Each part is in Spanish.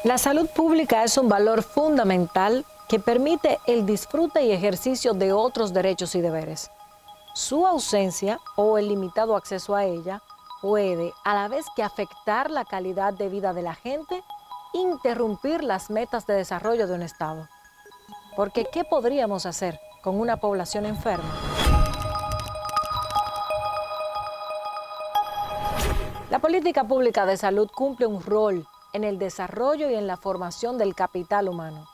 La salud pública es un valor fundamental que permite el disfrute y ejercicio de otros derechos y deberes. Su ausencia o el limitado acceso a ella puede, a la vez que afectar la calidad de vida de la gente, interrumpir las metas de desarrollo de un Estado. Porque, ¿qué podríamos hacer con una población enferma? La política pública de salud cumple un rol en el desarrollo y en la formación del capital humano.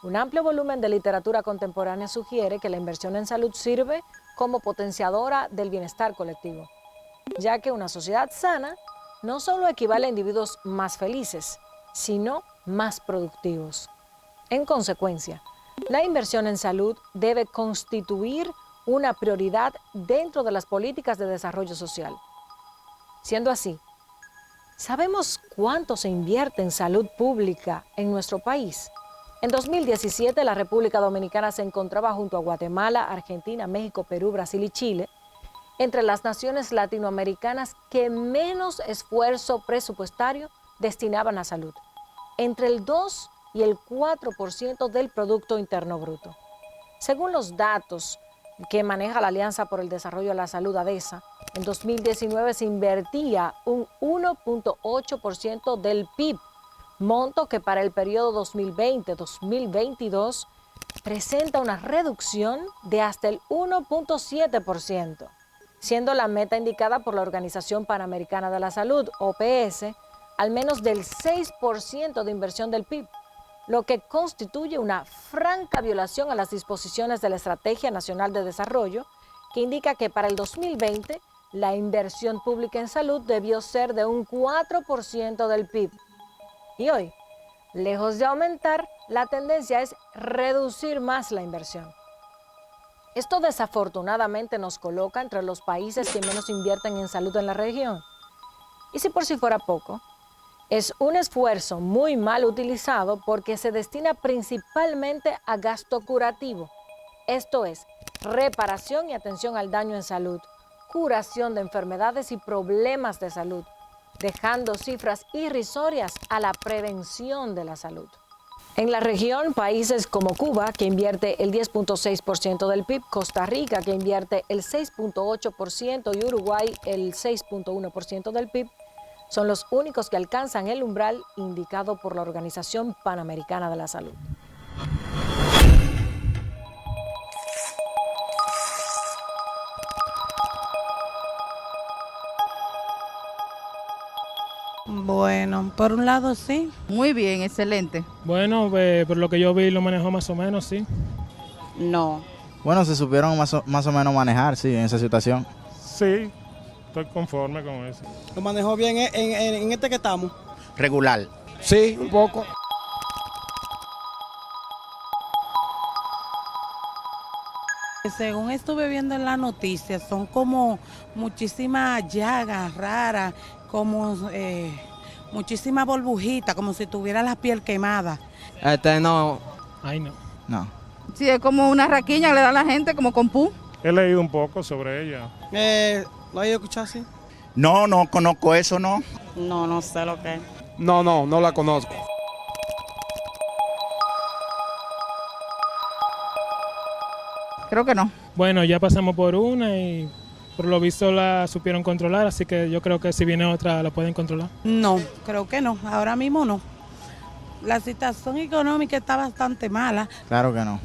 Un amplio volumen de literatura contemporánea sugiere que la inversión en salud sirve como potenciadora del bienestar colectivo, ya que una sociedad sana no solo equivale a individuos más felices, sino más productivos. En consecuencia, la inversión en salud debe constituir una prioridad dentro de las políticas de desarrollo social. Siendo así, ¿sabemos cuánto se invierte en salud pública en nuestro país? En 2017, la República Dominicana se encontraba junto a Guatemala, Argentina, México, Perú, Brasil y Chile entre las naciones latinoamericanas que menos esfuerzo presupuestario destinaban a salud, entre el 2 y el 4% del Producto Interno Bruto. Según los datos que maneja la Alianza por el Desarrollo de la Salud, ADESA, en 2019 se invertía un 1.8% del PIB, monto que para el periodo 2020-2022 presenta una reducción de hasta el 1.7%, siendo la meta indicada por la Organización Panamericana de la Salud, OPS, al menos del 6% de inversión del PIB, lo que constituye una franca violación a las disposiciones de la Estrategia Nacional de Desarrollo, que indica que para el 2020 la inversión pública en salud debió ser de un 4% del PIB. Y hoy, lejos de aumentar, la tendencia es reducir más la inversión. Esto desafortunadamente nos coloca entre los países que menos invierten en salud en la región. Y si por si fuera poco, es un esfuerzo muy mal utilizado porque se destina principalmente a gasto curativo, esto es, reparación y atención al daño en salud, curación de enfermedades y problemas de salud, dejando cifras irrisorias a la prevención de la salud. En la región, países como Cuba, que invierte el 10.6% del PIB, Costa Rica, que invierte el 6.8% y Uruguay el 6.1% del PIB, son los únicos que alcanzan el umbral indicado por la Organización Panamericana de la Salud. Bueno, por un lado sí. Muy bien, excelente. Bueno, por lo que yo vi lo manejó más o menos, sí. No. Bueno, se supieron más o menos manejar, sí, en esa situación. Sí, estoy conforme con eso. Lo manejó bien en este que estamos. Regular. Sí, un poco. Según estuve viendo en las noticias, son como muchísimas llagas raras, como muchísimas burbujitas, como si tuviera la piel quemada. No. Ay, no. No. Sí, es como una raquiña que le da a la gente, como con pu. He leído un poco sobre ella. ¿Lo has escuchado así? No, no conozco eso, no. No, no sé lo que es. No la conozco. Creo que no. Bueno, ya pasamos por una y por lo visto la supieron controlar, así que yo creo que si viene otra la pueden controlar. No, creo que no. Ahora mismo no. La situación económica está bastante mala. Claro que no.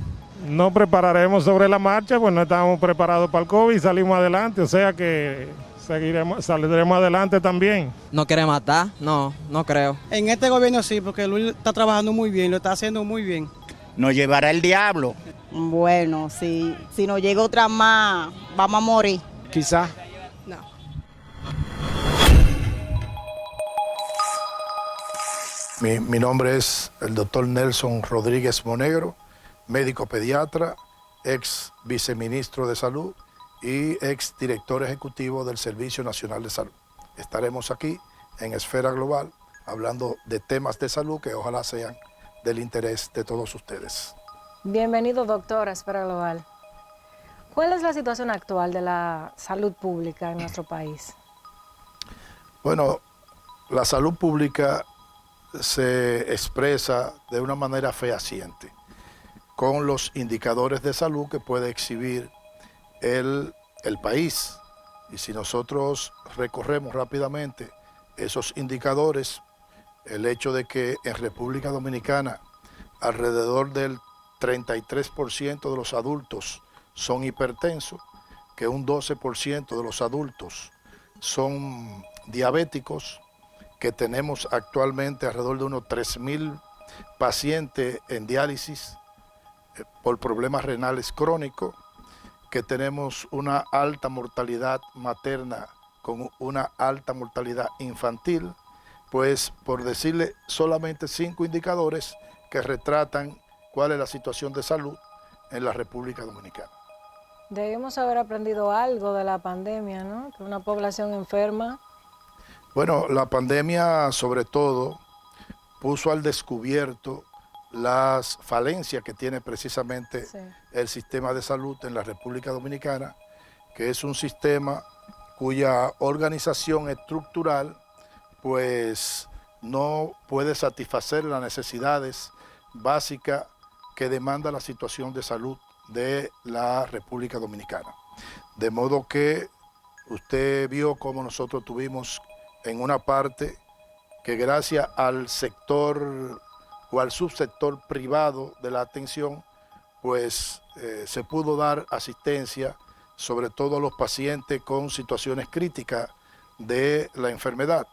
No prepararemos sobre la marcha, pues no estamos preparados para el COVID y salimos adelante, o sea que saldremos adelante también. ¿No quiere matar? No creo. En este gobierno sí, porque Luis está trabajando muy bien, lo está haciendo muy bien. Nos llevará el diablo. Bueno, si nos llega otra más, vamos a morir. Quizás. No. Mi nombre es el doctor Nelson Rodríguez Monegro, médico pediatra, ex viceministro de Salud y ex director ejecutivo del Servicio Nacional de Salud. Estaremos aquí en Esfera Global hablando de temas de salud que ojalá sean del interés de todos ustedes. Bienvenido, doctor, a Esfera Global. ¿Cuál es la situación actual de la salud pública en nuestro país? Bueno, la salud pública se expresa de una manera fehaciente con los indicadores de salud que puede exhibir el país. Y si nosotros recorremos rápidamente esos indicadores, el hecho de que en República Dominicana alrededor del 33% de los adultos son hipertensos, que un 12% de los adultos son diabéticos, que tenemos actualmente alrededor de unos 3.000 pacientes en diálisis por problemas renales crónicos, que tenemos una alta mortalidad materna con una alta mortalidad infantil, pues por decirle solamente 5 indicadores que retratan cuál es la situación de salud en la República Dominicana. Debemos haber aprendido algo de la pandemia, ¿no? Que una población enferma. Bueno, la pandemia sobre todo puso al descubierto las falencias que tiene precisamente el sistema de salud en la República Dominicana, que es un sistema cuya organización estructural pues no puede satisfacer las necesidades básicas que demanda la situación de salud de la República Dominicana. De modo que usted vio cómo nosotros tuvimos en una parte que gracias al sector o al subsector privado de la atención, pues se pudo dar asistencia, sobre todo a los pacientes con situaciones críticas de la enfermedad,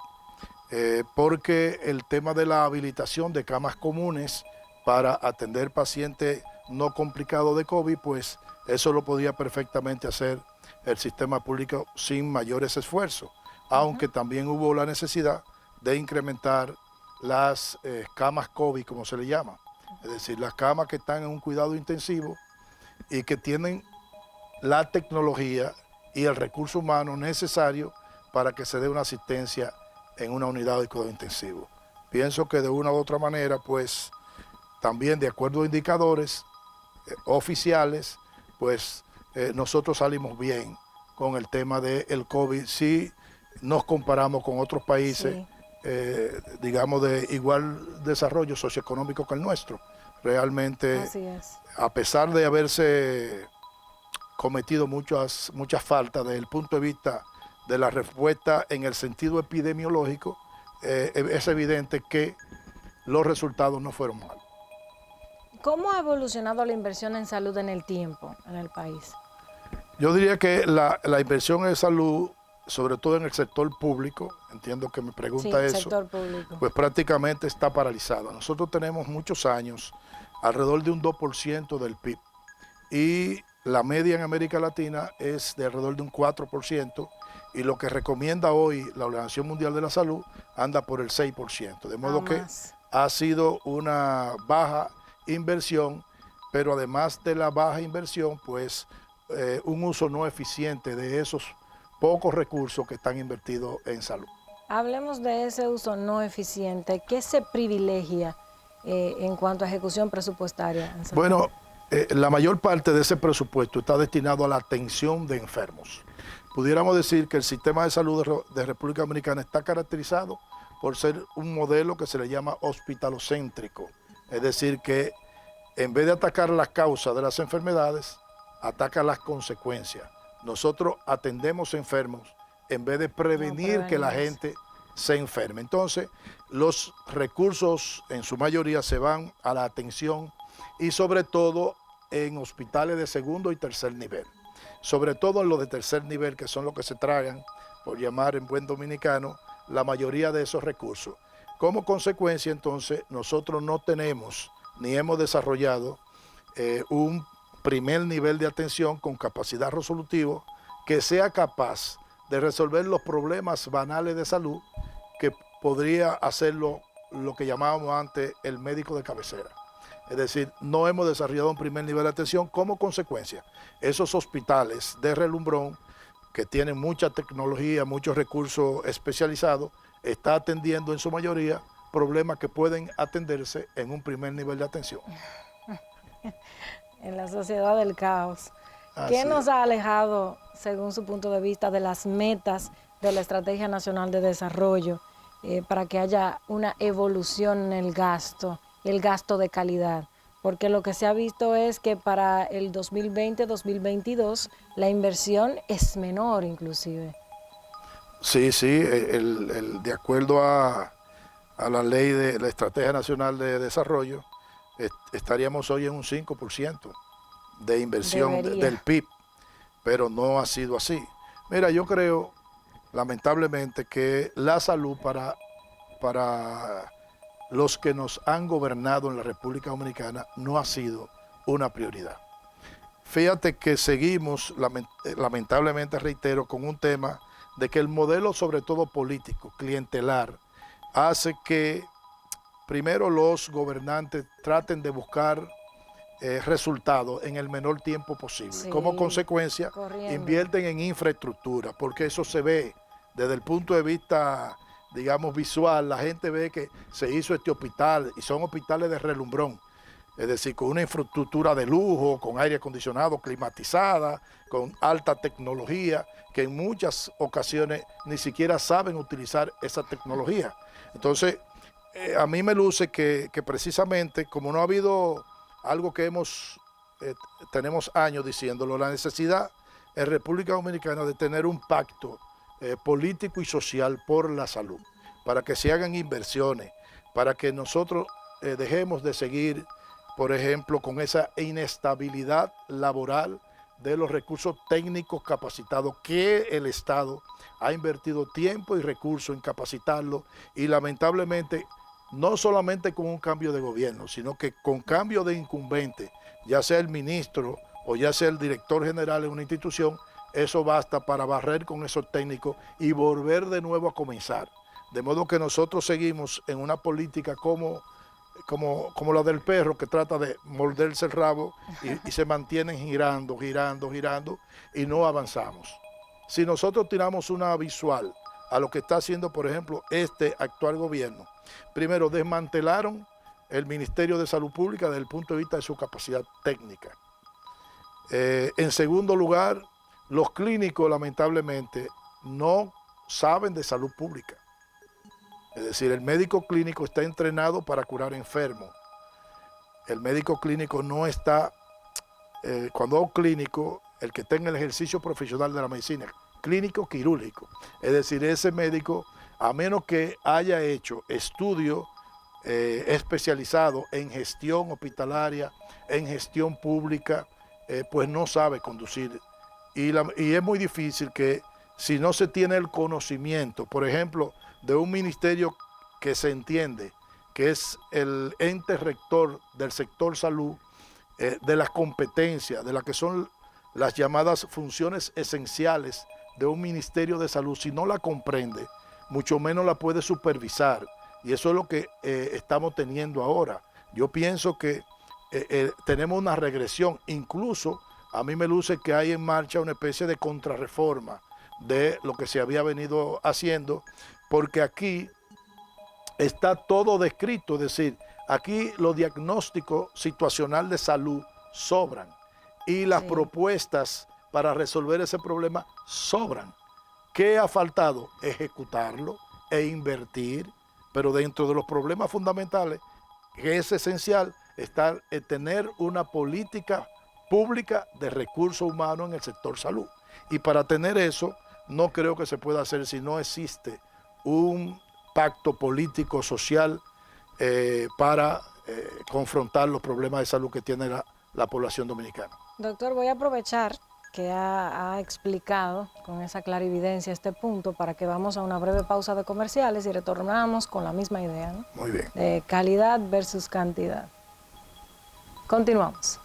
porque el tema de la habilitación de camas comunes para atender pacientes no complicados de COVID, pues eso lo podía perfectamente hacer el sistema público sin mayores esfuerzos, aunque también hubo la necesidad de incrementar las camas COVID, como se le llama, es decir, las camas que están en un cuidado intensivo y que tienen la tecnología y el recurso humano necesario para que se dé una asistencia en una unidad de cuidado intensivo. Pienso que de una u otra manera, pues, también de acuerdo a indicadores oficiales, pues nosotros salimos bien con el tema del COVID si nos comparamos con otros países, digamos, de igual desarrollo socioeconómico que el nuestro. Realmente, a pesar de haberse cometido muchas faltas desde el punto de vista de la respuesta en el sentido epidemiológico, es evidente que los resultados no fueron malos. ¿Cómo ha evolucionado la inversión en salud en el tiempo en el país? Yo diría que la inversión en salud, sobre todo en el sector público, entiendo que me pregunta eso, sector público, pues prácticamente está paralizada. Nosotros tenemos muchos años, alrededor de un 2% del PIB, y la media en América Latina es de alrededor de un 4%, y lo que recomienda hoy la Organización Mundial de la Salud anda por el 6%, de modo que ha sido una baja inversión, pero además de la baja inversión, pues un uso no eficiente de esos pocos recursos que están invertidos en salud. Hablemos de ese uso no eficiente. ¿Qué se privilegia en cuanto a ejecución presupuestaria en salud? Bueno, la mayor parte de ese presupuesto está destinado a la atención de enfermos. Pudiéramos decir que el sistema de salud de República Dominicana está caracterizado por ser un modelo que se le llama hospitalocéntrico. Es decir, que en vez de atacar las causas de las enfermedades, ataca las consecuencias. Nosotros atendemos enfermos en vez de prevenir que la gente se enferme. Entonces, los recursos en su mayoría se van a la atención y sobre todo en hospitales de segundo y tercer nivel. Sobre todo en los de tercer nivel, que son los que se tragan, por llamar en buen dominicano, la mayoría de esos recursos. Como consecuencia, entonces, nosotros no tenemos ni hemos desarrollado un primer nivel de atención con capacidad resolutiva que sea capaz de resolver los problemas banales de salud que podría hacerlo lo que llamábamos antes el médico de cabecera. Es decir, no hemos desarrollado un primer nivel de atención. Como consecuencia, esos hospitales de relumbrón que tienen mucha tecnología, muchos recursos especializados, está atendiendo en su mayoría problemas que pueden atenderse en un primer nivel de atención. En la sociedad del caos. ¿Qué nos ha alejado, según su punto de vista, de las metas de la Estrategia Nacional de Desarrollo para que haya una evolución en el gasto de calidad. Porque lo que se ha visto es que para el 2020-2022 la inversión es menor inclusive. Sí, de acuerdo a la ley de la Estrategia Nacional de Desarrollo, estaríamos hoy en un 5% de inversión del PIB, pero no ha sido así. Mira, yo creo, lamentablemente, que la salud para los que nos han gobernado en la República Dominicana no ha sido una prioridad. Fíjate que seguimos, lamentablemente reitero, con un tema de que el modelo, sobre todo político, clientelar, hace que primero los gobernantes traten de buscar resultados en el menor tiempo posible. Sí, como consecuencia, invierten en infraestructura, porque eso se ve desde el punto de vista, digamos, visual. La gente ve que se hizo este hospital y son hospitales de relumbrón. Es decir, con una infraestructura de lujo, con aire acondicionado, climatizada, con alta tecnología, que en muchas ocasiones ni siquiera saben utilizar esa tecnología. Entonces, a mí me luce que precisamente, como no ha habido algo que tenemos años diciéndolo, la necesidad en República Dominicana de tener un pacto político y social por la salud, para que se hagan inversiones, para que nosotros dejemos de seguir, por ejemplo, con esa inestabilidad laboral de los recursos técnicos capacitados que el Estado ha invertido tiempo y recursos en capacitarlo, y lamentablemente no solamente con un cambio de gobierno, sino que con cambio de incumbente, ya sea el ministro o ya sea el director general en una institución, eso basta para barrer con esos técnicos y volver de nuevo a comenzar. De modo que nosotros seguimos en una política como la del perro, que trata de morderse el rabo y se mantienen girando y no avanzamos. Si nosotros tiramos una visual a lo que está haciendo, por ejemplo, este actual gobierno, primero desmantelaron el Ministerio de Salud Pública desde el punto de vista de su capacidad técnica. En segundo lugar, los clínicos lamentablemente no saben de salud pública. Es decir, el médico clínico está entrenado para curar enfermos. El médico clínico no está, cuando hago clínico, el que tenga el ejercicio profesional de la medicina, clínico quirúrgico. Es decir, ese médico, a menos que haya hecho estudio especializado en gestión hospitalaria, en gestión pública, pues no sabe conducir. Y es muy difícil que, si no se tiene el conocimiento, por ejemplo, de un ministerio que se entiende que es el ente rector del sector salud, de las competencias, de las que son las llamadas funciones esenciales de un ministerio de salud, si no la comprende, mucho menos la puede supervisar. Y eso es lo que estamos teniendo ahora. Yo pienso que tenemos una regresión. Incluso a mí me luce que hay en marcha una especie de contrarreforma de lo que se había venido haciendo, porque aquí está todo descrito. Es decir, aquí los diagnósticos situacional de salud sobran y las propuestas para resolver ese problema sobran. ¿Qué ha faltado? Ejecutarlo e invertir, pero dentro de los problemas fundamentales, que es esencial, está tener una política pública de recursos humanos en el sector salud. Y para tener eso, no creo que se pueda hacer si no existe un pacto político, social, para confrontar los problemas de salud que tiene la población dominicana. Doctor, voy a aprovechar que ha explicado con esa clarividencia este punto para que vamos a una breve pausa de comerciales y retornamos con la misma idea, ¿no? Muy bien. De calidad versus cantidad. Continuamos.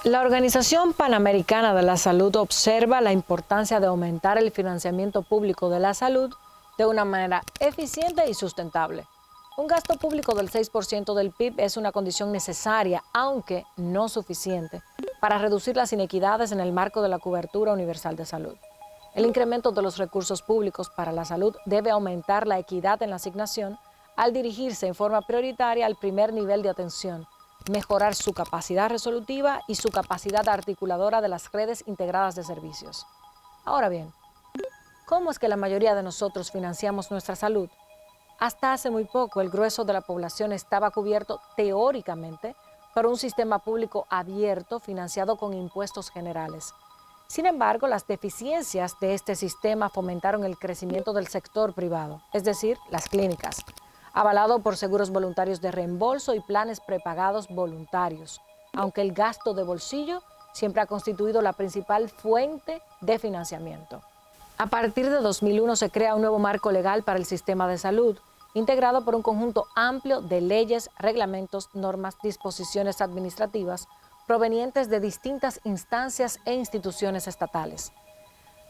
La Organización Panamericana de la Salud observa la importancia de aumentar el financiamiento público de la salud de una manera eficiente y sustentable. Un gasto público del 6% del PIB es una condición necesaria, aunque no suficiente, para reducir las inequidades en el marco de la cobertura universal de salud. El incremento de los recursos públicos para la salud debe aumentar la equidad en la asignación al dirigirse en forma prioritaria al primer nivel de atención, mejorar su capacidad resolutiva y su capacidad articuladora de las redes integradas de servicios. Ahora bien, ¿cómo es que la mayoría de nosotros financiamos nuestra salud? Hasta hace muy poco, el grueso de la población estaba cubierto teóricamente por un sistema público abierto financiado con impuestos generales. Sin embargo, las deficiencias de este sistema fomentaron el crecimiento del sector privado, es decir, las clínicas, avalado por seguros voluntarios de reembolso y planes prepagados voluntarios, aunque el gasto de bolsillo siempre ha constituido la principal fuente de financiamiento. A partir de 2001 se crea un nuevo marco legal para el sistema de salud, integrado por un conjunto amplio de leyes, reglamentos, normas, disposiciones administrativas provenientes de distintas instancias e instituciones estatales.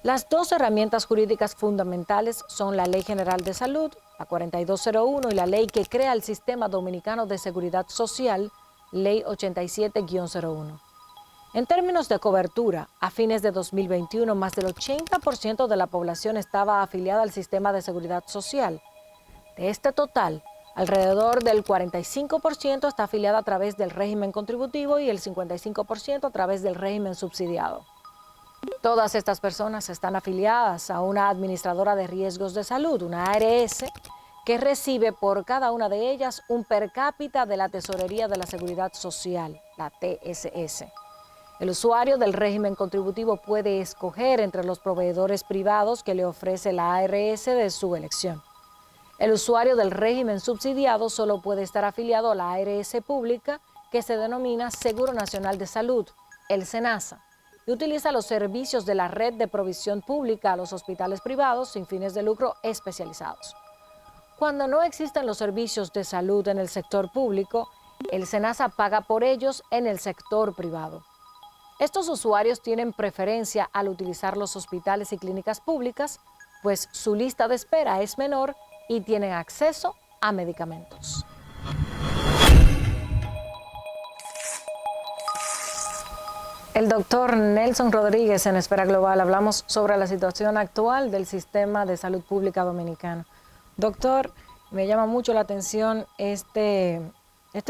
Las dos herramientas jurídicas fundamentales son la Ley General de Salud, la 4201, y la ley que crea el Sistema Dominicano de Seguridad Social, Ley 87-01. En términos de cobertura, a fines de 2021, más del 80% de la población estaba afiliada al Sistema de Seguridad Social. De este total, alrededor del 45% está afiliada a través del régimen contributivo y el 55% a través del régimen subsidiado. Todas estas personas están afiliadas a una administradora de riesgos de salud, una ARS, que recibe por cada una de ellas un per cápita de la Tesorería de la Seguridad Social, la TSS. El usuario del régimen contributivo puede escoger entre los proveedores privados que le ofrece la ARS de su elección. El usuario del régimen subsidiado solo puede estar afiliado a la ARS pública, que se denomina Seguro Nacional de Salud, el SENASA, y utiliza los servicios de la red de provisión pública a los hospitales privados sin fines de lucro especializados. Cuando no existen los servicios de salud en el sector público, el SENASA paga por ellos en el sector privado. Estos usuarios tienen preferencia al utilizar los hospitales y clínicas públicas, pues su lista de espera es menor y tienen acceso a medicamentos. El doctor Nelson Rodríguez en Esfera Global. Hablamos sobre la situación actual del sistema de salud pública dominicano. Doctor, me llama mucho la atención este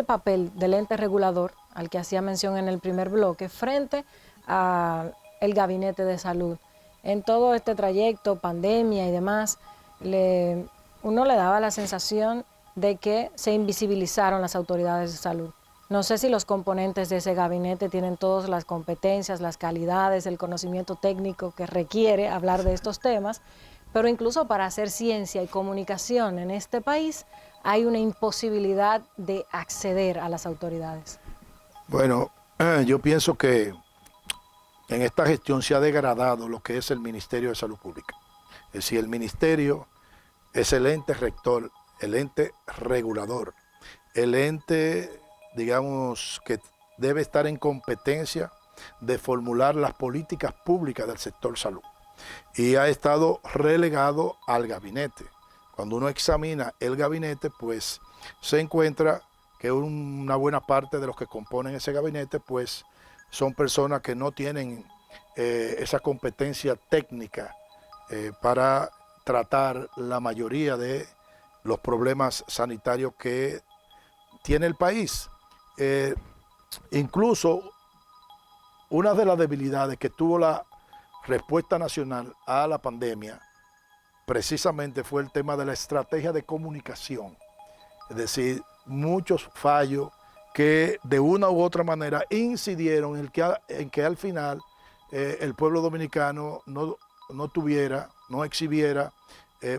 papel del ente regulador al que hacía mención en el primer bloque frente al gabinete de salud. En todo este trayecto, pandemia y demás, uno le daba la sensación de que se invisibilizaron las autoridades de salud. No sé si los componentes de ese gabinete tienen todas las competencias, las calidades, el conocimiento técnico que requiere hablar de estos temas, pero incluso para hacer ciencia y comunicación en este país hay una imposibilidad de acceder a las autoridades. Bueno, yo pienso que en esta gestión se ha degradado lo que es el Ministerio de Salud Pública. Es decir, el ministerio es el ente rector, el ente regulador, el ente, digamos, que debe estar en competencia de formular las políticas públicas del sector salud. Y ha estado relegado al gabinete. Cuando uno examina el gabinete, pues se encuentra que una buena parte de los que componen ese gabinete, pues son personas que no tienen esa competencia técnica para tratar la mayoría de los problemas sanitarios que tiene el país. Incluso una de las debilidades que tuvo la respuesta nacional a la pandemia precisamente fue el tema de la estrategia de comunicación. Es decir, muchos fallos que de una u otra manera incidieron en que al final el pueblo dominicano no exhibiera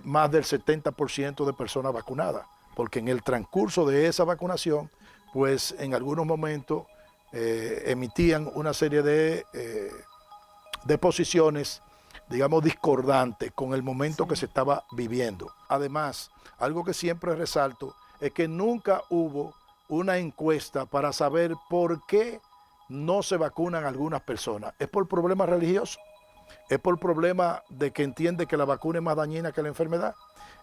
más del 70% de personas vacunadas, porque en el transcurso de esa vacunación, pues en algunos momentos emitían una serie de posiciones, digamos, discordantes con el momento que se estaba viviendo. Además, algo que siempre resalto es que nunca hubo una encuesta para saber por qué no se vacunan algunas personas? ¿Es por problemas religiosos? ¿Es por problema de que entiende que la vacuna es más dañina que la enfermedad?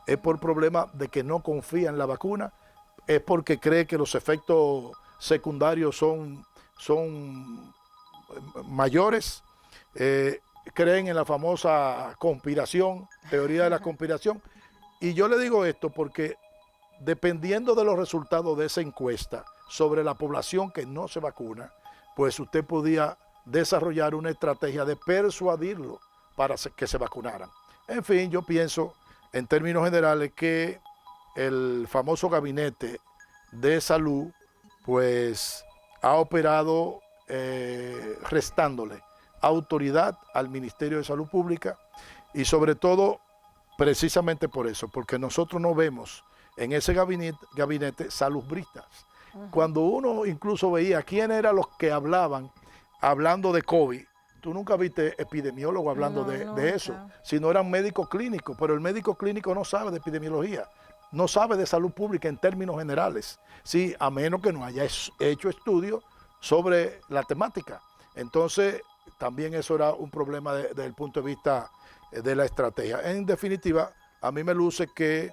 ¿Es por problema de que no confía en la vacuna? ¿Es porque cree que los efectos secundarios son mayores? ¿Creen en la famosa conspiración, teoría de la conspiración? Y yo le digo esto porque dependiendo de los resultados de esa encuesta sobre la población que no se vacuna, pues usted podía desarrollar una estrategia de persuadirlo para que se vacunaran. En fin, yo pienso en términos generales que el famoso gabinete de salud pues ha operado restándole autoridad al Ministerio de Salud Pública y sobre todo precisamente por eso, porque nosotros no vemos en ese gabinete salubristas. Cuando uno incluso veía quién eran los que hablando de COVID, tú nunca viste epidemiólogos hablando de eso, sino eran médicos clínicos, pero el médico clínico no sabe de epidemiología, no sabe de salud pública en términos generales, sí, a menos que no haya hecho estudios sobre la temática. Entonces, también eso era un problema desde el punto de vista de la estrategia. En definitiva, a mí me luce que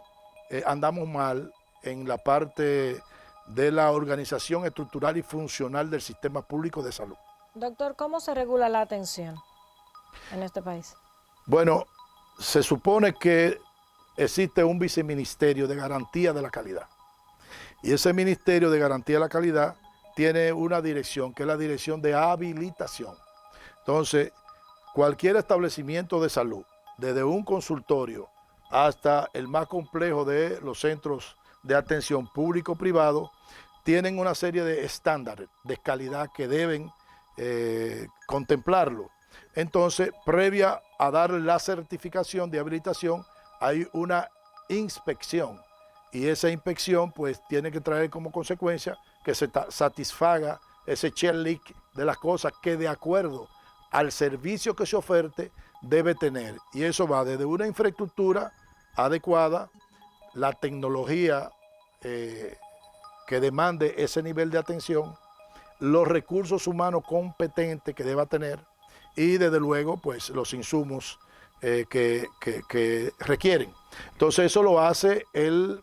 andamos mal en la parte de la organización estructural y funcional del sistema público de salud. Doctor, ¿cómo se regula la atención en este país? Bueno, se supone que existe un viceministerio de garantía de la calidad. Y ese ministerio de garantía de la calidad tiene una dirección, que es la dirección de habilitación. Entonces, cualquier establecimiento de salud, desde un consultorio hasta el más complejo de los centros de atención público-privado, tienen una serie de estándares de calidad que deben contemplarlo. Entonces, previa a darle la certificación de habilitación, hay una inspección. Y esa inspección, pues, tiene que traer como consecuencia que se satisfaga ese checklist de las cosas que de acuerdo al servicio que se oferte debe tener. Y eso va desde una infraestructura adecuada, la tecnología que demande ese nivel de atención, los recursos humanos competentes que deba tener y desde luego pues los insumos que requieren. Entonces eso lo hace el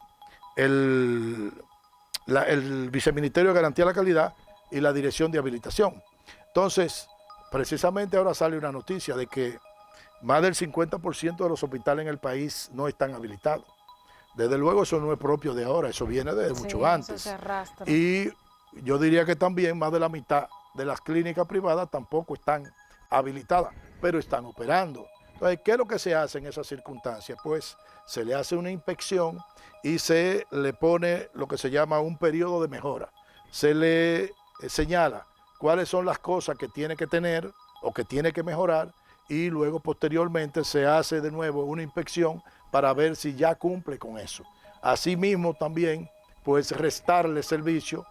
Viceministerio de Garantía de la Calidad y la Dirección de Habilitación. Entonces, precisamente ahora sale una noticia de que más del 50% de los hospitales en el país no están habilitados. Desde luego eso no es propio de ahora, eso viene de mucho antes. Eso se arrastra. Y yo diría que también más de la mitad de las clínicas privadas tampoco están habilitadas, pero están operando. Entonces, ¿qué es lo que se hace en esas circunstancias? Pues se le hace una inspección y se le pone lo que se llama un periodo de mejora. Se le señala cuáles son las cosas que tiene que tener o que tiene que mejorar y luego posteriormente se hace de nuevo una inspección para ver si ya cumple con eso. Asimismo también, pues restarle servicios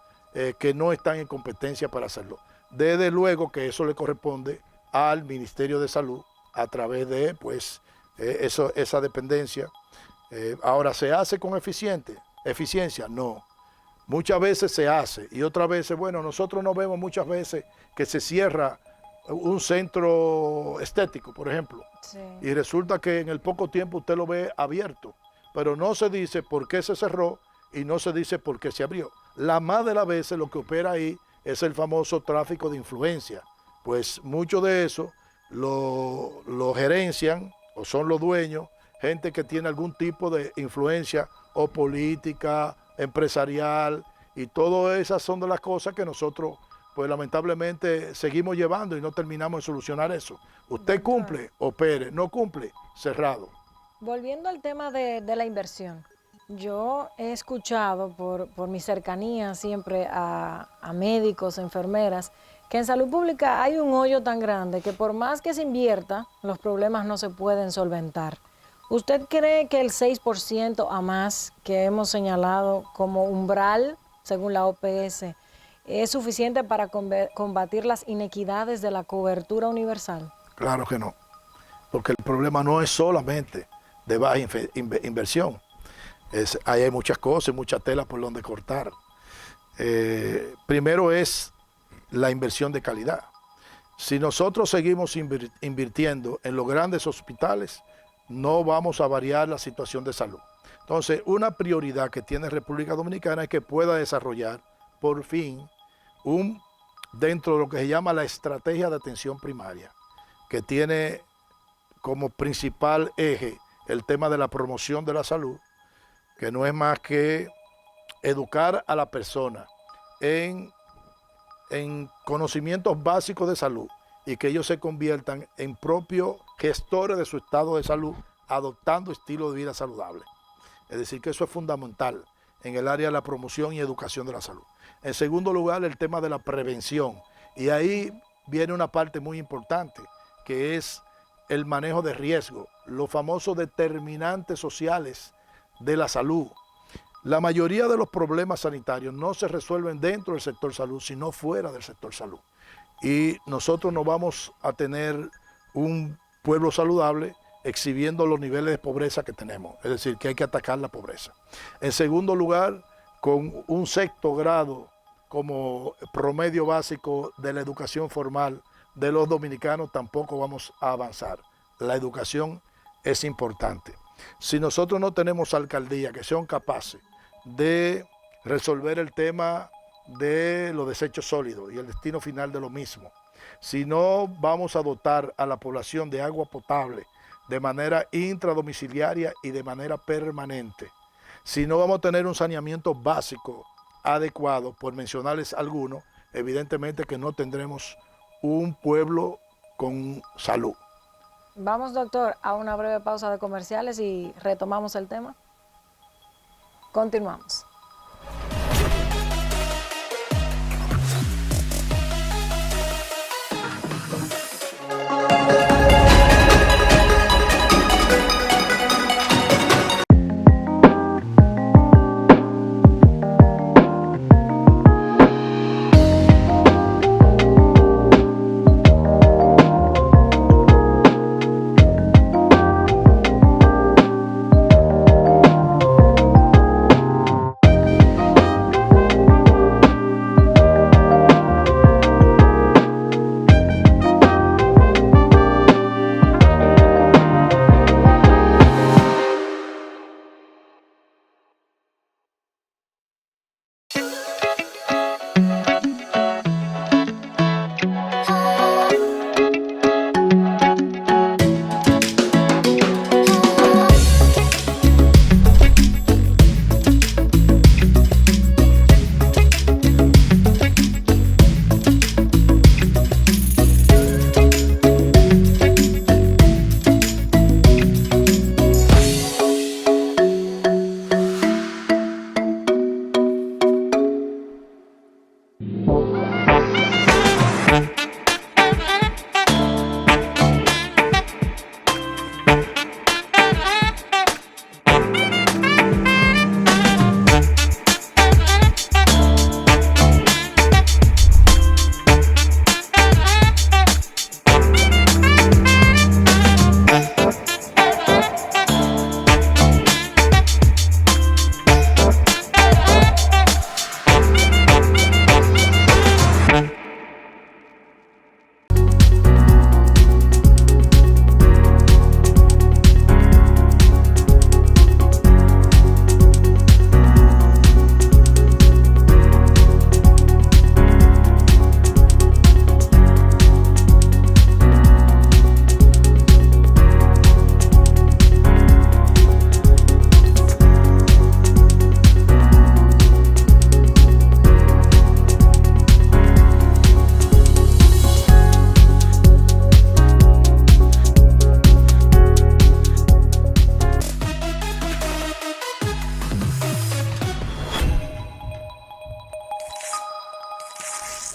que no están en competencia para hacerlo. Desde luego que eso le corresponde al Ministerio de Salud a través de pues, esa dependencia. Ahora, ¿se hace con eficiencia? No. Muchas veces se hace y otras veces, bueno, nosotros no vemos muchas veces que se cierra un centro estético, por ejemplo, sí, y resulta que en el poco tiempo usted lo ve abierto, pero no se dice por qué se cerró y no se dice por qué se abrió. La más de las veces lo que opera ahí es el famoso tráfico de influencia, pues mucho de eso lo gerencian o son los dueños, gente que tiene algún tipo de influencia o política, empresarial, y todas esas son de las cosas que nosotros pues lamentablemente seguimos llevando y no terminamos de solucionar eso. Usted cumple, opere, no cumple, cerrado. Volviendo al tema de la inversión, yo he escuchado por mi cercanía siempre a médicos, enfermeras, que en salud pública hay un hoyo tan grande que por más que se invierta, los problemas no se pueden solventar. ¿Usted cree que el 6% a más que hemos señalado como umbral, según la OPS, es suficiente para combatir las inequidades de la cobertura universal? Claro que no, porque el problema no es solamente de baja inversión. Ahí hay muchas cosas, muchas telas por donde cortar. Primero es la inversión de calidad. Si nosotros seguimos invirtiendo en los grandes hospitales, no vamos a variar la situación de salud. Entonces, una prioridad que tiene República Dominicana es que pueda desarrollar, por fin, dentro de lo que se llama la estrategia de atención primaria, que tiene como principal eje el tema de la promoción de la salud, que no es más que educar a la persona en conocimientos básicos de salud y que ellos se conviertan en propios gestores de su estado de salud, adoptando estilos de vida saludables. Es decir, que eso es fundamental en el área de la promoción y educación de la salud. En segundo lugar, el tema de la prevención. Y ahí viene una parte muy importante, que es el manejo de riesgo, los famosos determinantes sociales de la salud. La mayoría de los problemas sanitarios no se resuelven dentro del sector salud, sino fuera del sector salud. Y nosotros no vamos a tener un pueblo saludable exhibiendo los niveles de pobreza que tenemos. Es decir, que hay que atacar la pobreza. En segundo lugar, con un sexto grado como promedio básico de la educación formal de los dominicanos, tampoco vamos a avanzar. La educación es importante. Si nosotros no tenemos alcaldías que sean capaces de resolver el tema de los desechos sólidos y el destino final de lo mismo, si no vamos a dotar a la población de agua potable de manera intradomiciliaria y de manera permanente, si no vamos a tener un saneamiento básico adecuado, por mencionarles algunos, evidentemente que no tendremos un pueblo con salud. Vamos, doctor, a una breve pausa de comerciales y retomamos el tema. Continuamos.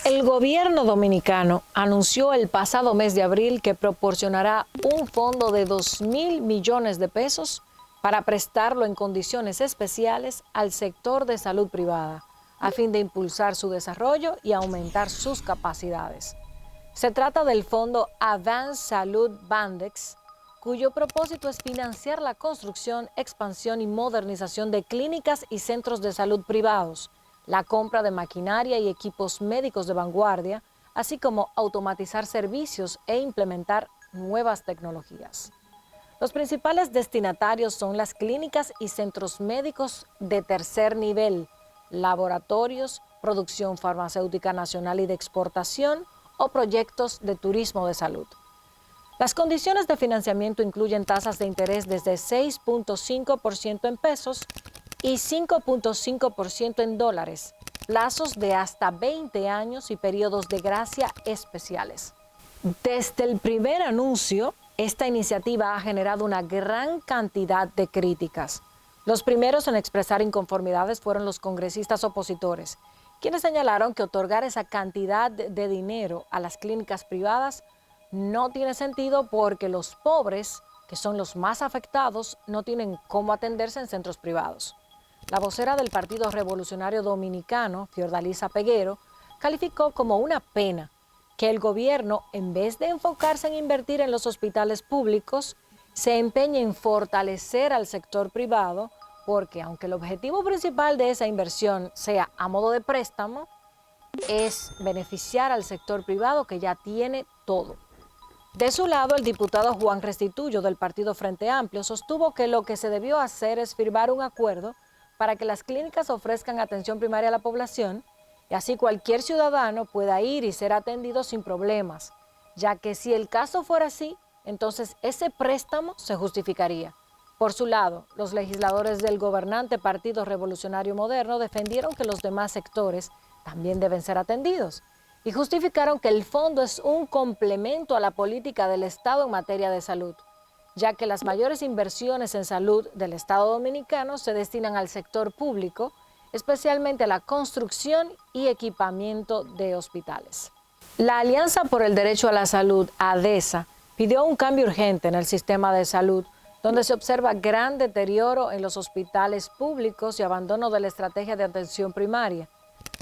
El gobierno dominicano anunció el pasado mes de abril que proporcionará un fondo de 2.000 millones de pesos para prestarlo en condiciones especiales al sector de salud privada, a fin de impulsar su desarrollo y aumentar sus capacidades. Se trata del fondo Advanced Salud Bandex, cuyo propósito es financiar la construcción, expansión y modernización de clínicas y centros de salud privados, la compra de maquinaria y equipos médicos de vanguardia, así como automatizar servicios e implementar nuevas tecnologías. Los principales destinatarios son las clínicas y centros médicos de tercer nivel, laboratorios, producción farmacéutica nacional y de exportación o proyectos de turismo de salud. Las condiciones de financiamiento incluyen tasas de interés desde 6.5% en pesos y 5.5% en dólares, plazos de hasta 20 años y periodos de gracia especiales. Desde el primer anuncio, esta iniciativa ha generado una gran cantidad de críticas. Los primeros en expresar inconformidades fueron los congresistas opositores, quienes señalaron que otorgar esa cantidad de dinero a las clínicas privadas no tiene sentido porque los pobres, que son los más afectados, no tienen cómo atenderse en centros privados. La vocera del Partido Revolucionario Dominicano, Fiordalisa Peguero, calificó como una pena que el gobierno, en vez de enfocarse en invertir en los hospitales públicos, se empeñe en fortalecer al sector privado, porque aunque el objetivo principal de esa inversión sea a modo de préstamo, es beneficiar al sector privado que ya tiene todo. De su lado, el diputado Juan Restituyo del Partido Frente Amplio sostuvo que lo que se debió hacer es firmar un acuerdo para que las clínicas ofrezcan atención primaria a la población y así cualquier ciudadano pueda ir y ser atendido sin problemas, ya que si el caso fuera así, entonces ese préstamo se justificaría. Por su lado, los legisladores del gobernante Partido Revolucionario Moderno defendieron que los demás sectores también deben ser atendidos y justificaron que el fondo es un complemento a la política del Estado en materia de salud, ya que las mayores inversiones en salud del Estado dominicano se destinan al sector público, especialmente a la construcción y equipamiento de hospitales. La Alianza por el Derecho a la Salud, ADESA, pidió un cambio urgente en el sistema de salud, donde se observa gran deterioro en los hospitales públicos y abandono de la estrategia de atención primaria.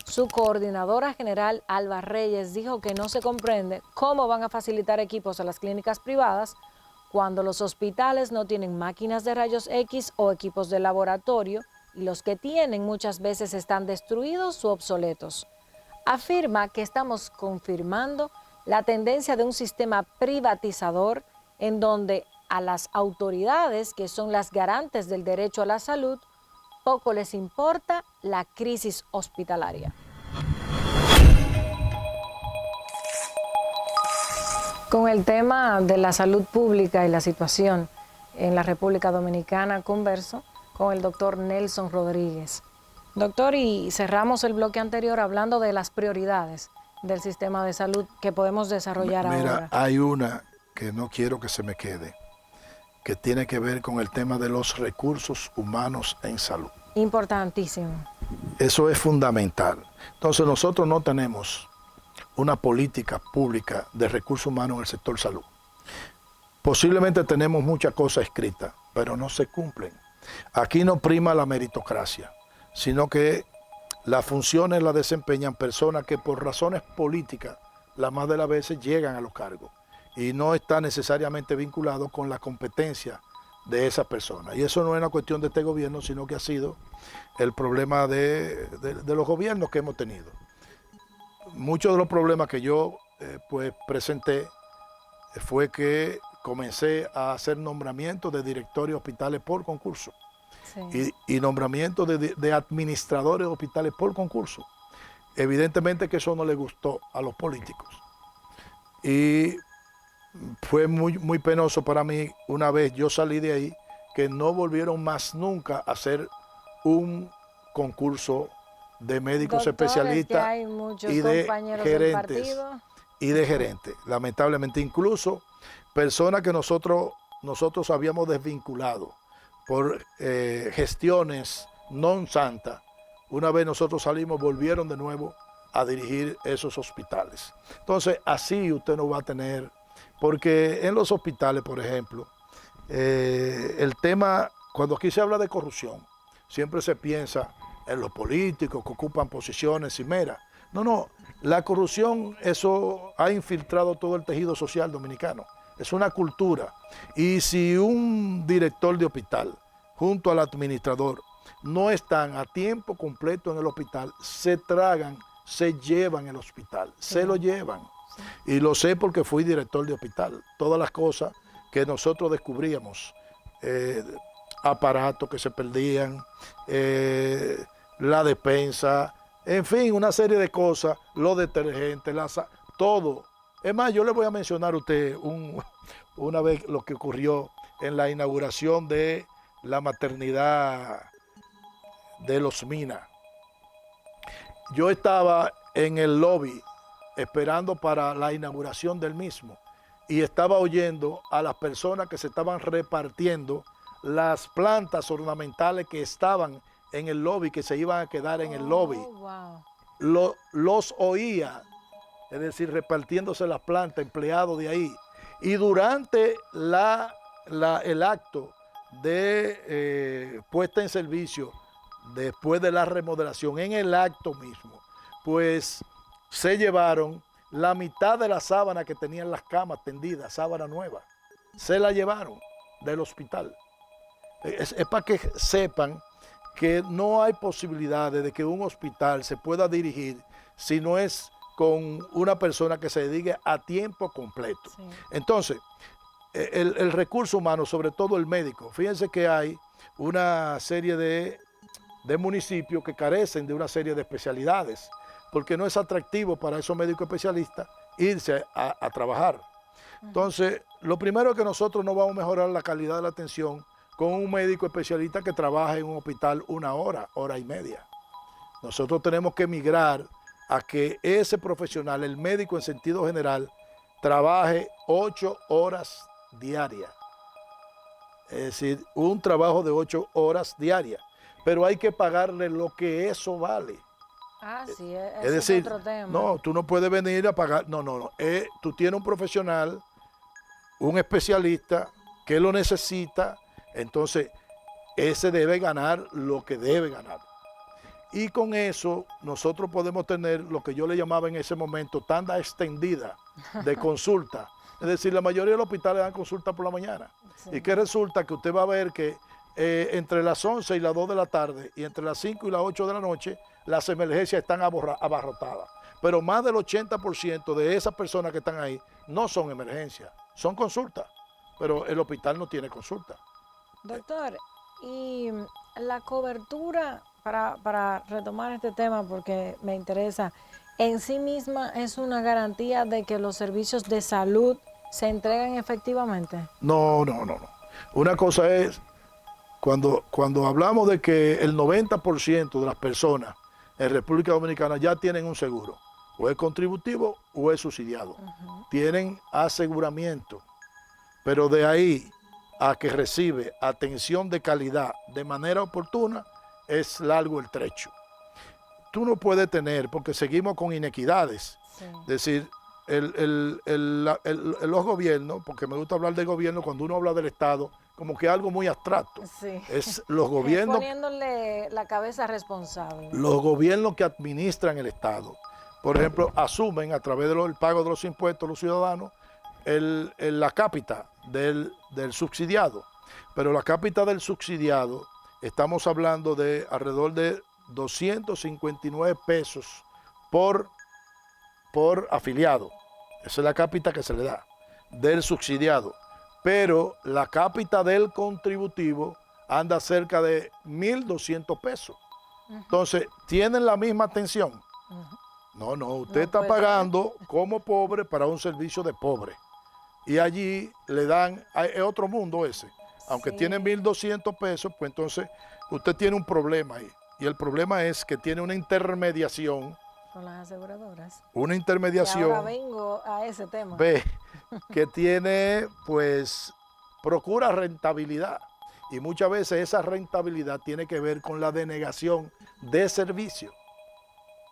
Su coordinadora general, Alba Reyes, dijo que no se comprende cómo van a facilitar equipos a las clínicas privadas cuando los hospitales no tienen máquinas de rayos X o equipos de laboratorio y los que tienen muchas veces están destruidos u obsoletos. Afirma que estamos confirmando la tendencia de un sistema privatizador en donde a las autoridades, que son las garantes del derecho a la salud, poco les importa la crisis hospitalaria. Con el tema de la salud pública y la situación en la República Dominicana, converso con el doctor Nelson Rodríguez. Doctor, y cerramos el bloque anterior hablando de las prioridades del sistema de salud que podemos desarrollar ahora. Mira, hay una que no quiero que se me quede, que tiene que ver con el tema de los recursos humanos en salud. Importantísimo. Eso es fundamental. Entonces nosotros no tenemos una política pública de recursos humanos en el sector salud. Posiblemente tenemos muchas cosas escritas, pero no se cumplen. Aquí no prima la meritocracia, sino que las funciones las desempeñan personas que por razones políticas, la más de las veces llegan a los cargos y no está necesariamente vinculado con la competencia de esa persona. Y eso no es una cuestión de este gobierno, sino que ha sido el problema de los gobiernos que hemos tenido. Muchos de los problemas que yo presenté fue que comencé a hacer nombramientos de directores de hospitales por concurso. Sí. Y nombramientos de administradores de hospitales por concurso. Evidentemente que eso no le gustó a los políticos. Y fue muy penoso para mí una vez yo salí de ahí, que no volvieron más nunca a hacer un concurso de médicos especialistas y de gerentes. Lamentablemente, incluso personas que nosotros habíamos desvinculado por gestiones non santas, una vez nosotros salimos, volvieron de nuevo a dirigir esos hospitales. Entonces, así usted no va a tener, porque en los hospitales, por ejemplo, el tema, cuando aquí se habla de corrupción, siempre se piensa en los políticos que ocupan posiciones cimeras. No, la corrupción, eso ha infiltrado todo el tejido social dominicano. Es una cultura. Y si un director de hospital, junto al administrador, no están a tiempo completo en el hospital, se tragan, se llevan el hospital, se lo llevan. Y lo sé porque fui director de hospital. Todas las cosas que nosotros descubríamos, aparatos que se perdían, la despensa, en fin, una serie de cosas, los detergentes, todo. Es más, yo le voy a mencionar a usted una vez lo que ocurrió en la inauguración de la maternidad de Los Minas. Yo estaba en el lobby esperando para la inauguración del mismo y estaba oyendo a las personas que se estaban repartiendo las plantas ornamentales que estaban en el lobby, que se iban a quedar en el lobby. Wow. Los oía, es decir, repartiéndose las plantas, empleados de ahí. Y durante el acto de puesta en servicio, después de la remodelación, en el acto mismo, pues se llevaron la mitad de la sábana que tenían las camas tendidas, sábana nueva. Se la llevaron del hospital. Es para que sepan que no hay posibilidades de que un hospital se pueda dirigir si no es con una persona que se dedique a tiempo completo. Sí. Entonces, el recurso humano, sobre todo el médico, fíjense que hay una serie de municipios que carecen de una serie de especialidades, porque no es atractivo para esos médicos especialistas irse a trabajar. Entonces, lo primero es que nosotros no vamos a mejorar la calidad de la atención con un médico especialista que trabaja en un hospital 1 hora, hora y media. Nosotros tenemos que migrar a que ese profesional, el médico en sentido general, trabaje 8 horas diarias. Es decir, un trabajo de 8 horas diarias. Pero hay que pagarle lo que eso vale. Ah, sí, es decir, otro tema. No, tú no puedes venir a pagar. No. Tú tienes un profesional, un especialista que lo necesita, entonces ese debe ganar lo que debe ganar. Y con eso nosotros podemos tener lo que yo le llamaba en ese momento tanda extendida de consulta. Es decir, la mayoría de los hospitales dan consulta por la mañana. Sí. Y que resulta que usted va a ver que entre las 11 y las 2 de la tarde y entre las 5 y las 8 de la noche, las emergencias están abarrotadas. Pero más del 80% de esas personas que están ahí no son emergencias, son consultas. Pero el hospital no tiene consulta. Doctor, y la cobertura, para retomar este tema porque me interesa, en sí misma es una garantía de que los servicios de salud se entregan efectivamente. No. Una cosa es, cuando hablamos de que el 90% de las personas en República Dominicana ya tienen un seguro, o es contributivo o es subsidiado, tienen aseguramiento, pero de ahí a que recibe atención de calidad de manera oportuna, es largo el trecho. Tú no puedes tener, porque seguimos con inequidades, es decir, los gobiernos, porque me gusta hablar del gobierno cuando uno habla del Estado, como que algo muy abstracto. Sí. Es los gobiernos... Poniéndole la cabeza responsable. Los gobiernos que administran el Estado, por ejemplo, asumen a través del pago de los impuestos a los ciudadanos la cápita del subsidiado. Pero la cápita del subsidiado, estamos hablando de alrededor de 259 pesos por afiliado. Esa es la cápita que se le da del subsidiado. Pero la cápita del contributivo anda cerca de 1.200 pesos. Entonces, ¿tienen la misma atención? No, usted está pagando como pobre para un servicio de pobre. Y allí le dan, es otro mundo ese. Aunque tiene 1.200 pesos, pues entonces usted tiene un problema ahí. Y el problema es que tiene una intermediación. Con las aseguradoras. Una intermediación. Y ahora vengo a ese tema. Que tiene, pues, procura rentabilidad. Y muchas veces esa rentabilidad tiene que ver con la denegación de servicio.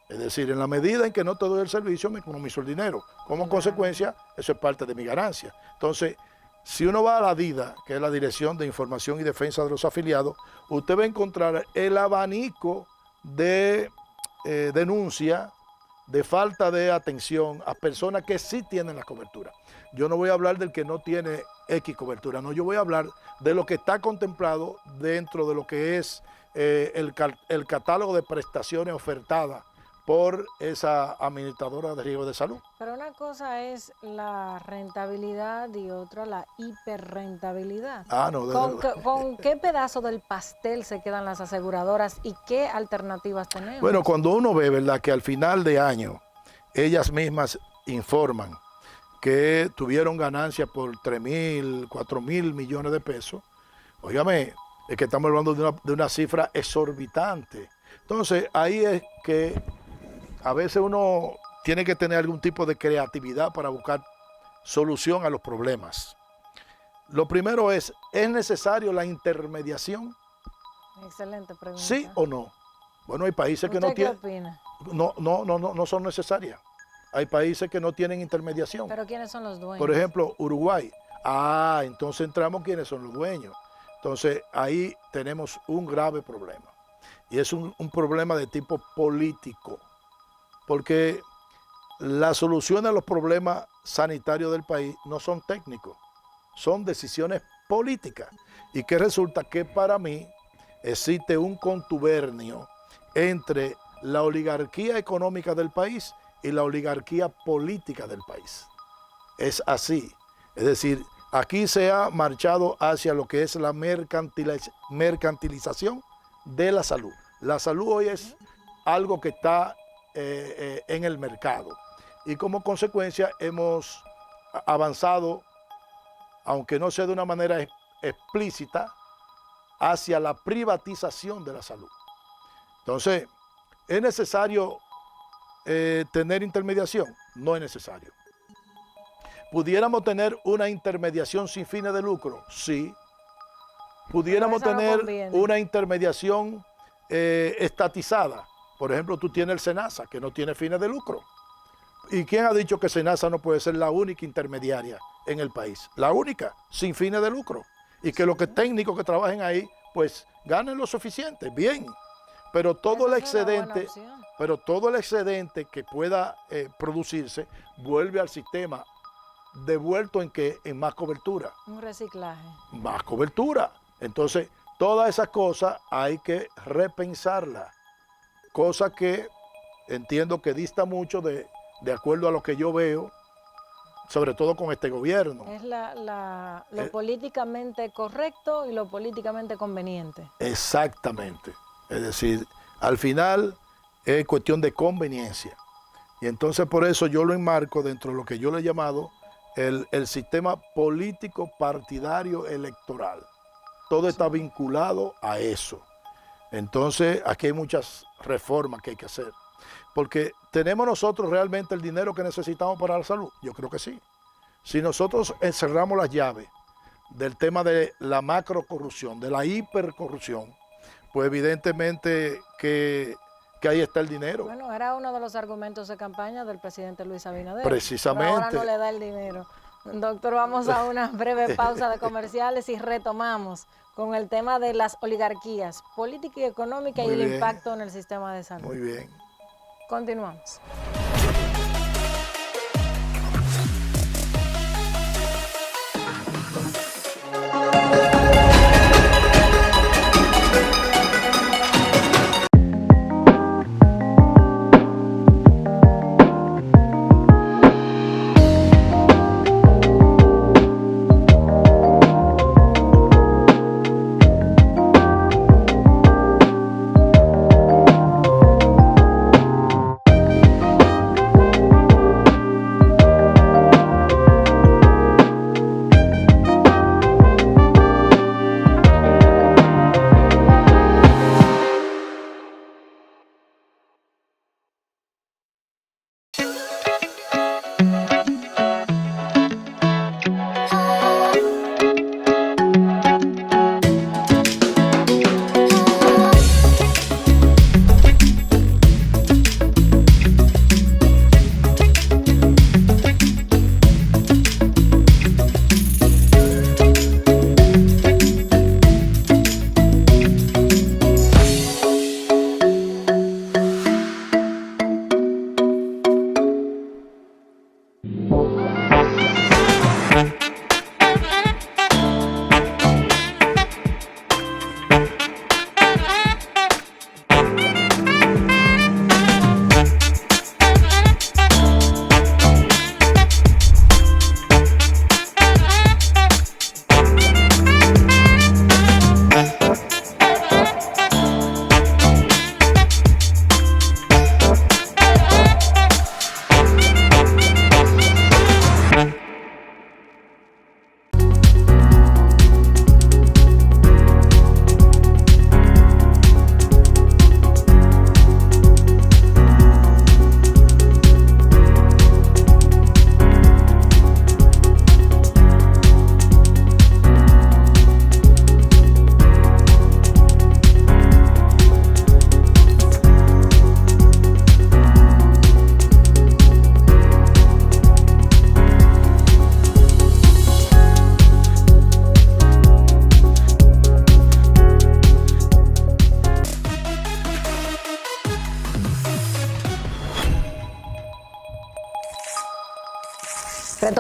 Es decir, en la medida en que no te doy el servicio, me economizo el dinero. Como consecuencia, eso es parte de mi ganancia. Entonces, si uno va a la DIDA, que es la Dirección de Información y Defensa de los Afiliados, usted va a encontrar el abanico de denuncia de falta de atención a personas que sí tienen la cobertura. Yo no voy a hablar del que no tiene X cobertura, no, yo voy a hablar de lo que está contemplado dentro de lo que es el catálogo de prestaciones ofertadas por esa administradora de riesgo de salud. Pero una cosa es la rentabilidad y otra la hiperrentabilidad. ¿Con qué pedazo del pastel se quedan las aseguradoras y qué alternativas tenemos? Bueno, cuando uno ve, ¿verdad?, que al final de año ellas mismas informan que tuvieron ganancias por 3.000, 4.000 millones de pesos, óigame, es que estamos hablando de una cifra exorbitante. Entonces, ahí es que a veces uno tiene que tener algún tipo de creatividad para buscar solución a los problemas. Lo primero ¿es necesario la intermediación? Excelente pregunta. ¿Sí o no? Bueno, hay países que no tienen. ¿Usted qué opina? No son necesarias. Hay países que no tienen intermediación. ¿Pero quiénes son los dueños? Por ejemplo, Uruguay. Entonces entramos quiénes son los dueños. Entonces ahí tenemos un grave problema. Y es un problema de tipo político. Porque la solución a los problemas sanitarios del país no son técnicos, son decisiones políticas. Y que resulta que para mí existe un contubernio entre la oligarquía económica del país y la oligarquía política del país. Es así. Es decir, aquí se ha marchado hacia lo que es la mercantilización de la salud. La salud hoy es algo que está en el mercado. Y como consecuencia hemos avanzado, aunque no sea de una manera explícita, hacia la privatización de la salud. Entonces, ¿es necesario tener intermediación? No es necesario. ¿Pudiéramos tener una intermediación sin fines de lucro? Sí. ¿Pudiéramos tener una intermediación estatizada? Por ejemplo, tú tienes el SENASA, que no tiene fines de lucro. ¿Y quién ha dicho que SENASA no puede ser la única intermediaria en el país? La única, sin fines de lucro. Y que los técnicos que trabajen ahí, pues, ganen lo suficiente, bien. Pero todo el excedente, que pueda producirse, vuelve al sistema, devuelto en más cobertura. Un reciclaje. Más cobertura. Entonces, todas esas cosas hay que repensarlas. Cosa que entiendo que dista mucho de acuerdo a lo que yo veo, sobre todo con este gobierno. Es lo políticamente correcto y lo políticamente conveniente. Exactamente. Es decir, al final es cuestión de conveniencia. Y entonces por eso yo lo enmarco dentro de lo que yo le he llamado el sistema político partidario electoral. Todo está vinculado a eso. Entonces, aquí hay muchas reformas que hay que hacer. Porque ¿tenemos nosotros realmente el dinero que necesitamos para la salud? Yo creo que sí. Si nosotros encerramos las llaves del tema de la macrocorrupción, de la hipercorrupción, pues evidentemente que ahí está el dinero. Bueno, era uno de los argumentos de campaña del presidente Luis Abinader. Precisamente. Pero ahora no le da el dinero. Doctor, vamos a una breve pausa de comerciales y retomamos con el tema de las oligarquías, política y económica y el impacto en el sistema de salud. Muy bien. Continuamos.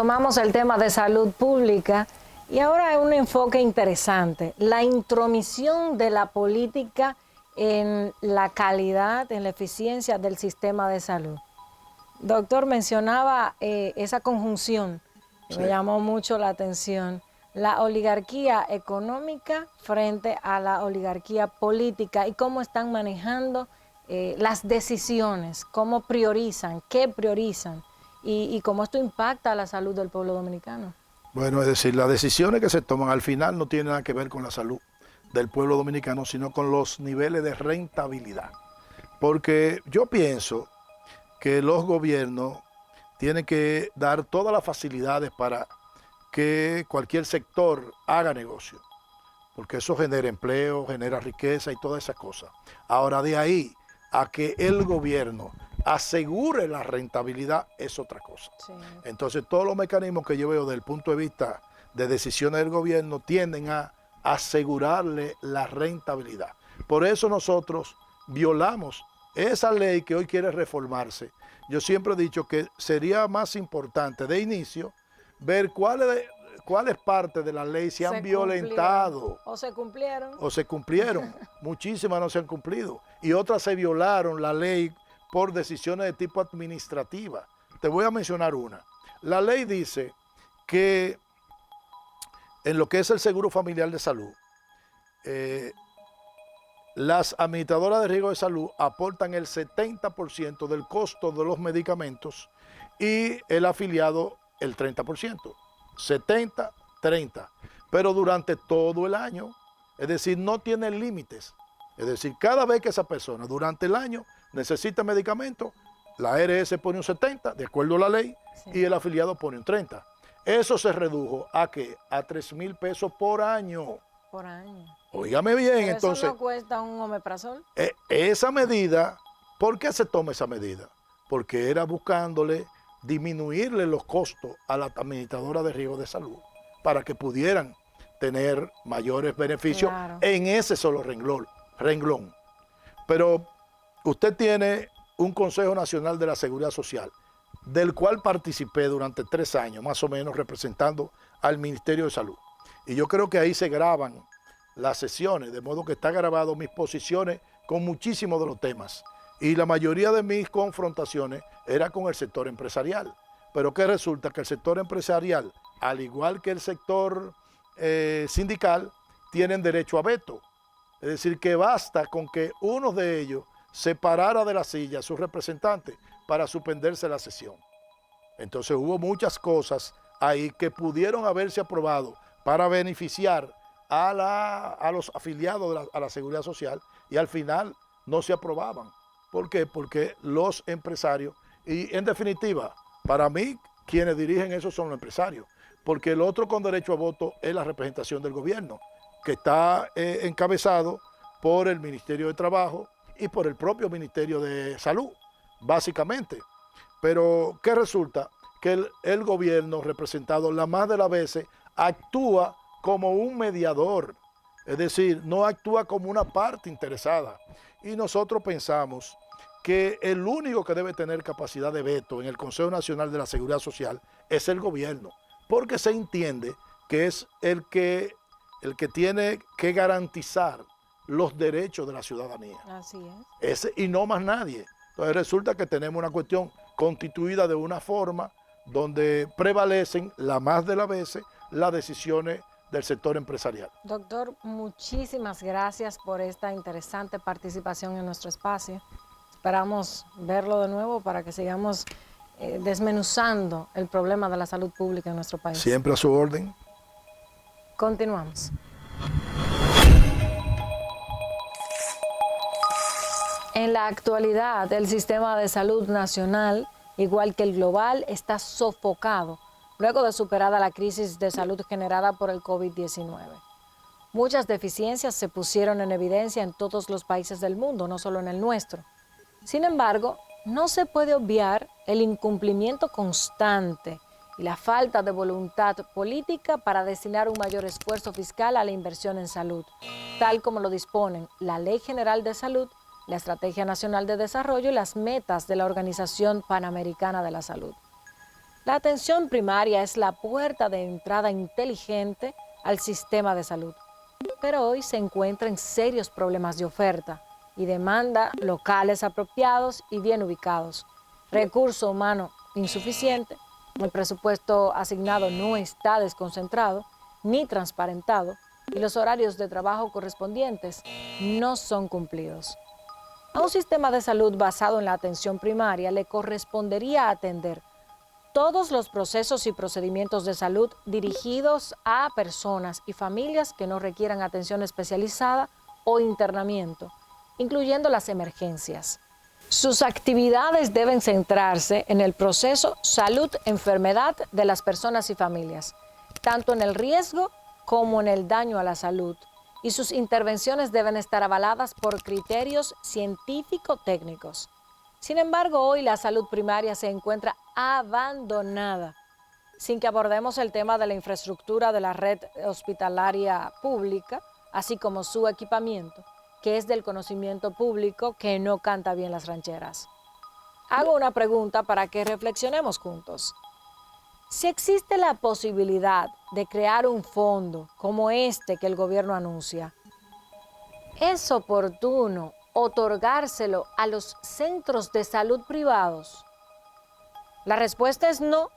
Retomamos el tema de salud pública y ahora hay un enfoque interesante, la intromisión de la política en la calidad, en la eficiencia del sistema de salud. Doctor, mencionaba esa conjunción que me llamó mucho la atención, la oligarquía económica frente a la oligarquía política y cómo están manejando las decisiones, cómo priorizan, qué priorizan y cómo esto impacta a la salud del pueblo dominicano. Bueno, es decir, las decisiones que se toman al final no tienen nada que ver con la salud del pueblo dominicano, sino con los niveles de rentabilidad. Porque yo pienso que los gobiernos tienen que dar todas las facilidades para que cualquier sector haga negocio, porque eso genera empleo, genera riqueza y todas esas cosas. Ahora, de ahí a que el gobierno asegure la rentabilidad es otra cosa. Sí. Entonces, todos los mecanismos que yo veo desde el punto de vista de decisiones del gobierno tienden a asegurarle la rentabilidad. Por eso nosotros violamos esa ley que hoy quiere reformarse. Yo siempre he dicho que sería más importante de inicio ver cuáles partes de la ley se han violentado. O se cumplieron. O se cumplieron. Muchísimas no se han cumplido. Y otras se violaron la ley por decisiones de tipo administrativa. Te voy a mencionar una. La ley dice que en lo que es el seguro familiar de salud, las administradoras de riesgo de salud aportan el 70% del costo de los medicamentos y el afiliado el 30%. 70, 30. Pero durante todo el año, es decir, no tiene límites. Es decir, cada vez que esa persona durante el año necesita medicamentos, la ARS pone un 70, de acuerdo a la ley, y el afiliado pone un 30. Eso se redujo a ¿qué? A 3,000 pesos por año. Por año. Óigame bien, ¿Pero entonces. ¿eso no cuesta un omeprazol? Esa medida, ¿por qué se toma esa medida? Porque era buscándole disminuirle los costos a la administradora de riesgo de salud para que pudieran tener mayores beneficios en ese solo renglón. Pero usted tiene un Consejo Nacional de la Seguridad Social, del cual participé durante 3 años, más o menos, representando al Ministerio de Salud. Y yo creo que ahí se graban las sesiones, de modo que está grabado mis posiciones con muchísimos de los temas. Y la mayoría de mis confrontaciones era con el sector empresarial. Pero que resulta que el sector empresarial, al igual que el sector sindical, tienen derecho a veto. Es decir, que basta con que uno de ellos separara de la silla a sus representantes para suspenderse la sesión. Entonces hubo muchas cosas ahí que pudieron haberse aprobado para beneficiar a los afiliados a la Seguridad Social y al final no se aprobaban. ¿Por qué? Porque los empresarios, y en definitiva, para mí, quienes dirigen eso son los empresarios, porque el otro con derecho a voto es la representación del gobierno, que está encabezado por el Ministerio de Trabajo y por el propio Ministerio de Salud, básicamente. Pero, ¿qué resulta? Que el gobierno, representado la más de las veces, actúa como un mediador, es decir, no actúa como una parte interesada. Y nosotros pensamos que el único que debe tener capacidad de veto en el Consejo Nacional de la Seguridad Social es el gobierno, porque se entiende que es el que tiene que garantizar los derechos de la ciudadanía. Así es. Y no más nadie. Entonces resulta que tenemos una cuestión constituida de una forma donde prevalecen la más de las veces las decisiones del sector empresarial. Doctor, muchísimas gracias por esta interesante participación en nuestro espacio. Esperamos verlo de nuevo para que sigamos desmenuzando el problema de la salud pública en nuestro país. Siempre a su orden. Continuamos. En la actualidad, el sistema de salud nacional, igual que el global, está sofocado luego de superada la crisis de salud generada por el COVID-19. Muchas deficiencias se pusieron en evidencia en todos los países del mundo, no solo en el nuestro. Sin embargo, no se puede obviar el incumplimiento constante y la falta de voluntad política para destinar un mayor esfuerzo fiscal a la inversión en salud, tal como lo disponen la Ley General de Salud, la Estrategia Nacional de Desarrollo y las metas de la Organización Panamericana de la Salud. La atención primaria es la puerta de entrada inteligente al sistema de salud, pero hoy se encuentra en serios problemas de oferta y demanda locales apropiados y bien ubicados, recurso humano insuficiente, el presupuesto asignado no está desconcentrado ni transparentado y los horarios de trabajo correspondientes no son cumplidos. A un sistema de salud basado en la atención primaria le correspondería atender todos los procesos y procedimientos de salud dirigidos a personas y familias que no requieran atención especializada o internamiento, incluyendo las emergencias. Sus actividades deben centrarse en el proceso salud-enfermedad de las personas y familias, tanto en el riesgo como en el daño a la salud, y sus intervenciones deben estar avaladas por criterios científico-técnicos. Sin embargo, hoy la salud primaria se encuentra abandonada, sin que abordemos el tema de la infraestructura de la red hospitalaria pública, así como su equipamiento, que es del conocimiento público que no canta bien las rancheras. Hago una pregunta para que reflexionemos juntos. Si existe la posibilidad de crear un fondo como este que el gobierno anuncia, ¿es oportuno otorgárselo a los centros de salud privados? La respuesta es no,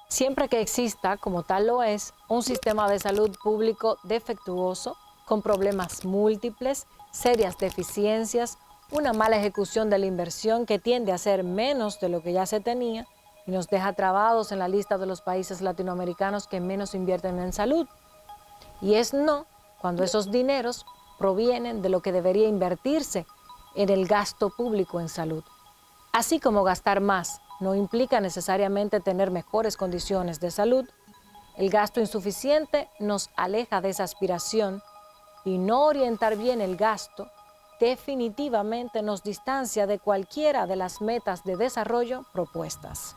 siempre que exista, como tal lo es, un sistema de salud público defectuoso, con problemas múltiples, serias deficiencias, una mala ejecución de la inversión que tiende a ser menos de lo que ya se tenía y nos deja trabados en la lista de los países latinoamericanos que menos invierten en salud. Y es no cuando esos dineros provienen de lo que debería invertirse en el gasto público en salud. Así como gastar más no implica necesariamente tener mejores condiciones de salud, el gasto insuficiente nos aleja de esa aspiración y no orientar bien el gasto definitivamente nos distancia de cualquiera de las metas de desarrollo propuestas.